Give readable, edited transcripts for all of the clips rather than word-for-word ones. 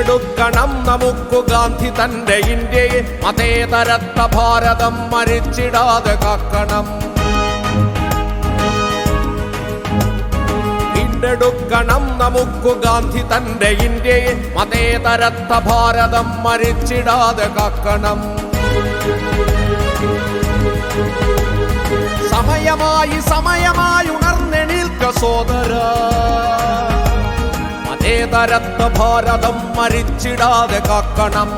വീണ്ടെടുക്കണം നമുക്കു ഗാന്ധി തന്റെ ഇന്ത്യയെ, മതേതരത്വ ഭാരതം മരിച്ചിടാതെ കാക്കണം. വീണ്ടെടുക്കണം നമുക്കു ഗാന്ധി തന്റെ ഇന്ത്യയെ, മതേതരത്വ ഭാരതം മരിച്ചിടാതെ കാക്കണം. സമയമായി ഉണർന്നെണീൽക്ക സോദരാ, മതേതരത്വ ഭാരതം മരിച്ചിടാതെ കാക്കണം.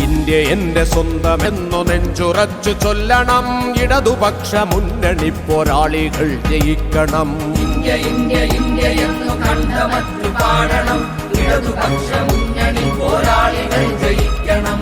ഇന്ത്യ എന്റെ സ്വന്തമെന്നു നെഞ്ചുറച്ചു ചൊല്ലണം, ഇടതുപക്ഷ മുന്നണി പോരാളികൾ ജയിക്കണം. ഇന്ത്യ ഇന്ത്യ ഇന്ത്യയെന്നു കണ്ടമറ്റു പാടണം, ഇടതുപക്ഷ മുന്നണി പോരാളികൾ ജയിക്കണം.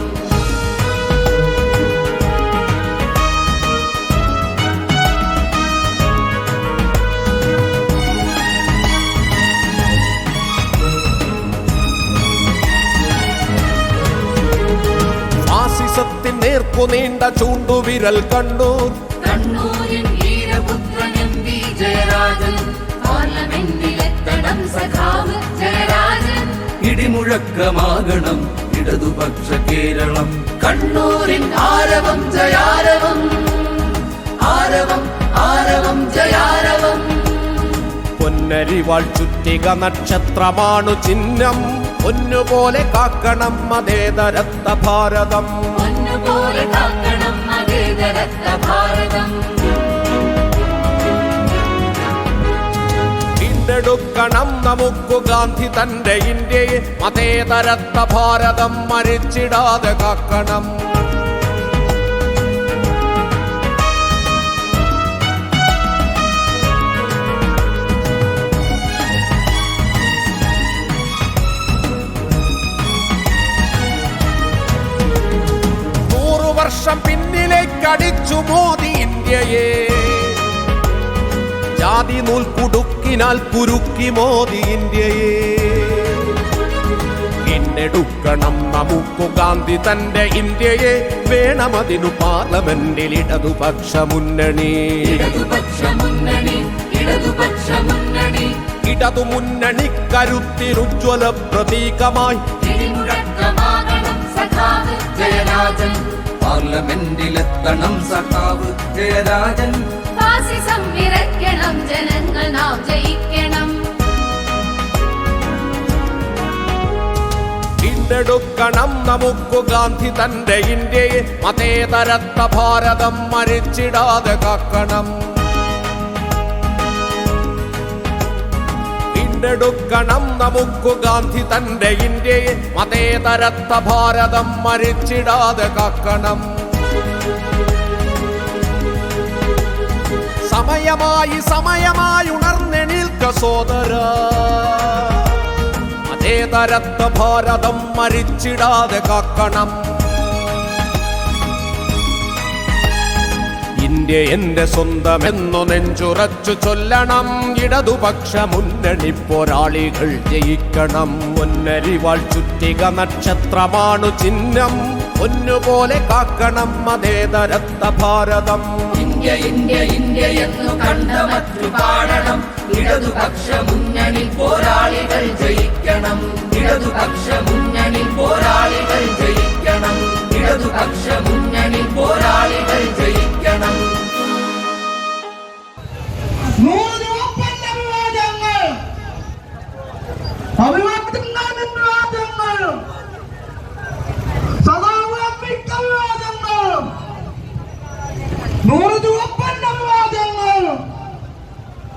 ഫാസിസത്തിൻ നേർക്കു നീണ്ട ചൂണ്ടുവിരൽ കണ്ണൂർ, കണ്ണൂരിൻ വീരപുത്രൻ എം.വി. ജയരാജൻ, പാർലമെന്റിലെത്തണം സഖാവ് ജയരാജൻ. ഇടിമുഴക്കമാകണം ഇടതുപക്ഷ കേരളം, കണ്ണൂരിൻ ആരവം ജയാരവം, ആരവം ആരവം ജയാരവം. പൊന്നരിവാൾ ചുറ്റിക നക്ഷത്രമാണു ചിഹ്നം, പൊന്നുപോലെ കാക്കണം മതേതരത്വ ഭാരതം, പൊന്നുപോലെ കാക്കണം മതേതരത്വ ഭാരതം. വീണ്ടെടുക്കണം നമുക്കു ഗാന്ധി തന്റെ ഇന്ത്യയെ, മതേതരത്വ ഭാരതം മരിച്ചിടാതെ കാക്കണം. വർഷം പിന്നിലേക്കടിച്ചു മോദി ഇന്ത്യയെ, ജാതി നൂൽ കുടുക്കിനാൽ കുരുക്കി മോദി ഇന്ത്യയെ. വീണ്ടെടുക്കണം നമുക്കു ഗാന്ധി തന്റെ ഇന്ത്യയെ, വേണമതിനു പാർലമെന്റിൽ ഇടതുപക്ഷ മുന്നണി, ഇടതുപക്ഷ മുന്നണി, ഇടതുപക്ഷ മുന്നണി. ഇടതു മുന്നണി കരുത്തിനുജ്വല പ്രതീകമായി ഇടിമുഴക്കമാകണം സഖാവ് ജയരാജൻ, പാർലമെന്റിലെത്തണം സഖാവ് ജയരാജൻ. ഫാസിസം വിറയ്ക്കണം, ജനങ്ങൾ നാം ജയിക്കണം. വീണ്ടെടുക്കണം നമുക്കു ഗാന്ധി തന്റെ ഇന്ത്യയെ, മതേതരത്വ ഭാരതം മരിച്ചിടാതെ കാക്കണം. വീണ്ടെടുക്കണം നമുക്കു ഗാന്ധി തന്റെ ഇന്ത്യയെ, മതേതരത്വ ഭാരതം മരിച്ചിടാതെ കാക്കണം. സമയമായി ഉണർന്നെണീൽക്ക സോദരാ, മതേതരത്വ ഭാരതം മരിച്ചിടാതെ കാക്കണം. ഇന്ത്യ എന്റെ സ്വന്തമെന്നു നെഞ്ചുറച്ചു ചൊല്ലണം, ഇടതുപക്ഷ മുന്നണി പോരാളികൾ ജയിക്കണം. പൊന്നരിവാൾ ചുറ്റിക നക്ഷത്രമാണു ചിഹ്നം, പൊന്നുപോലെ കാക്കണം മതേതരത്വ ഭാരതം. ഇന്ത്യ ഇന്ത്യ ഇന്ത്യയെന്നു കണ്ടമറ്റു പാടണം, ഇടതുപക്ഷ മുന്നണി പോരാളികൾ ജയിക്കണം. ഇടതുപക്ഷ മുന്നണി പോരാളികൾ ജയിക്കണം. ഇടതുപക്ഷ